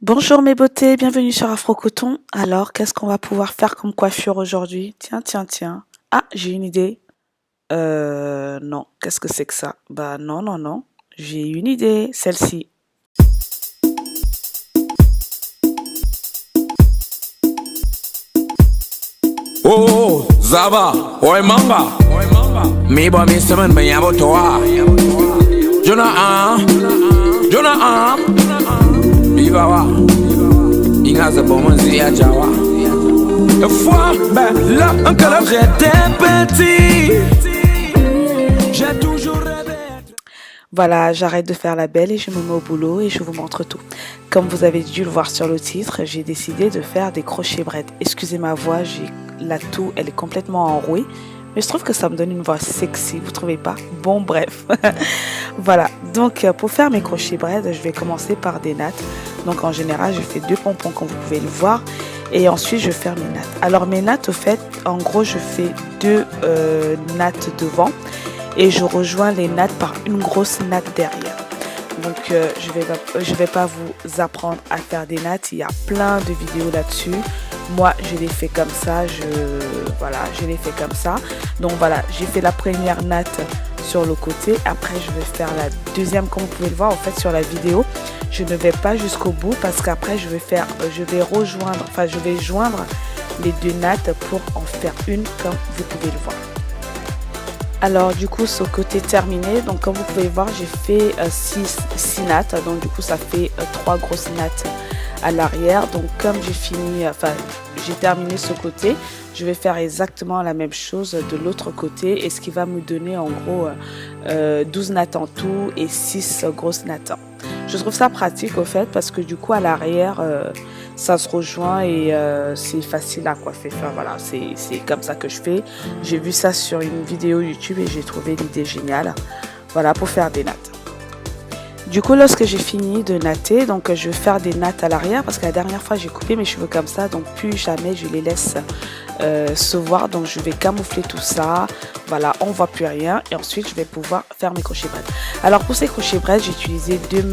Bonjour mes beautés, bienvenue sur Afro Coton. Alors, qu'est-ce qu'on va pouvoir faire comme coiffure aujourd'hui? Tiens. Ah, j'ai une idée. Non, qu'est-ce que c'est que ça? Bah non. J'ai une idée, celle-ci. Oh, Zaba, oi manga. Mi ba mi semen ben yabo toa. Jonah, Viva wa. Inga za bon zi ya jawa. Une fois, ben là, encore j'étais petit. J'ai toujours rêvé. Voilà, j'arrête de faire la belle et je me mets au boulot et je vous montre tout. Comme vous avez dû le voir sur le titre, j'ai décidé de faire des crochets braids. Excusez ma voix, la toux, elle est complètement enrouée. Mais je trouve que ça me donne une voix sexy, vous trouvez pas? Bon, bref. Voilà, donc pour faire mes crochets braids, je vais commencer par des nattes. Donc en général, je fais 2 pompons comme vous pouvez le voir. Et ensuite, je fais mes nattes. Alors mes nattes, au fait, en gros, je fais 2 nattes devant. Et je rejoins les nattes par une grosse natte derrière. Donc je vais pas vous apprendre à faire des nattes, il y a plein de vidéos là-dessus. Moi je l'ai fait comme ça, je l'ai fait comme ça. Donc voilà, j'ai fait la première natte sur le côté, après je vais faire la deuxième comme vous pouvez le voir en fait sur la vidéo. Je ne vais pas jusqu'au bout parce qu'après je vais joindre les 2 nattes pour en faire une comme vous pouvez le voir. Alors du coup ce côté terminé, donc comme vous pouvez voir j'ai fait 6 nattes, donc du coup ça fait 3 grosses nattes à l'arrière. Donc comme j'ai terminé ce côté, je vais faire exactement la même chose de l'autre côté et ce qui va me donner en gros 12 nattes en tout et 6 grosses nattes. Je trouve ça pratique au fait parce que du coup à l'arrière ça se rejoint et c'est facile à coiffer. Enfin voilà, c'est comme ça que je fais. J'ai vu ça sur une vidéo YouTube et j'ai trouvé l'idée géniale. Voilà, pour faire des nattes. Du coup, lorsque j'ai fini de natter, donc je vais faire des nattes à l'arrière parce que la dernière fois j'ai coupé mes cheveux comme ça, donc plus jamais je les laisse se voir. Donc je vais camoufler tout ça. Voilà, on voit plus rien et ensuite je vais pouvoir faire mes crochets braids. Alors pour ces crochets braids, j'ai utilisé 2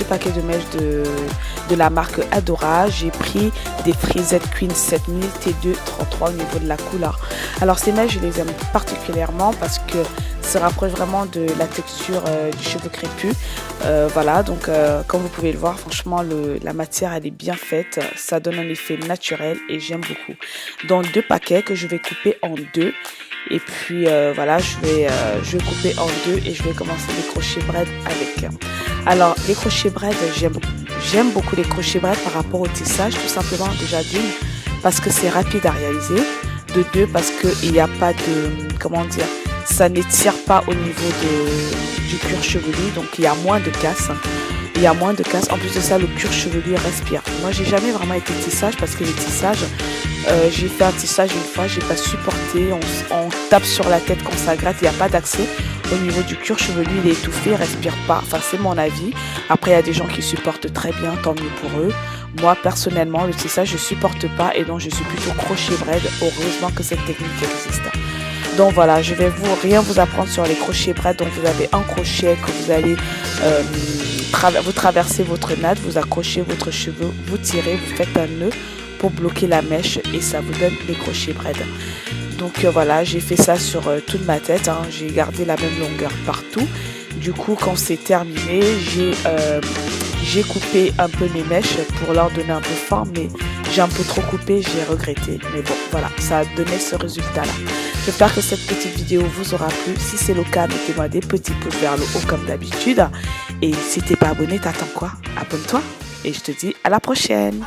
paquets de mèches de la marque Adora. J'ai pris des frisettes Queen 7000 T2 33 au niveau de la couleur. Alors ces mèches, je les aime particulièrement parce que se rapproche vraiment de la texture du cheveu crépus. Voilà, donc comme vous pouvez le voir, franchement la matière elle est bien faite, ça donne un effet naturel et j'aime beaucoup. Donc 2 paquets que je vais couper en 2 et puis voilà, je vais couper en 2 et je vais commencer les crochets braids avec. Alors les crochets braids, j'aime beaucoup les crochets braids par rapport au tissage, tout simplement déjà d'une parce que c'est rapide à réaliser, de 2 parce qu'il n'y a pas de, comment dire, ça n'étire pas au niveau du cuir chevelu, donc il y a moins de casse. En plus de ça, le cuir chevelu respire. Moi, j'ai jamais vraiment été tissage parce que les tissages, j'ai fait un tissage une fois, j'ai pas supporté. On tape sur la tête quand ça gratte, il n'y a pas d'accès. Au niveau du cuir chevelu, il est étouffé, il respire pas. Enfin, c'est mon avis. Après, il y a des gens qui supportent très bien, tant mieux pour eux. Moi, personnellement, le tissage, je supporte pas et donc je suis plutôt crochet braid. Heureusement que cette technique existe. Donc voilà, je vais rien vous apprendre sur les crochets braids. Donc vous avez un crochet que vous allez vous traversez votre natte, vous accrochez votre cheveu, vous tirez, vous faites un nœud pour bloquer la mèche et ça vous donne les crochets braids. Donc voilà, j'ai fait ça sur toute ma tête, hein. J'ai gardé la même longueur partout. Du coup, quand c'est terminé, j'ai coupé un peu mes mèches pour leur donner un peu forme, mais j'ai un peu trop coupé, j'ai regretté. Mais bon, voilà, ça a donné ce résultat-là. J'espère que cette petite vidéo vous aura plu. Si c'est le cas, mettez-moi des petits pouces vers le haut comme d'habitude. Et si t'es pas abonné, t'attends quoi? Abonne-toi. Et je te dis à la prochaine.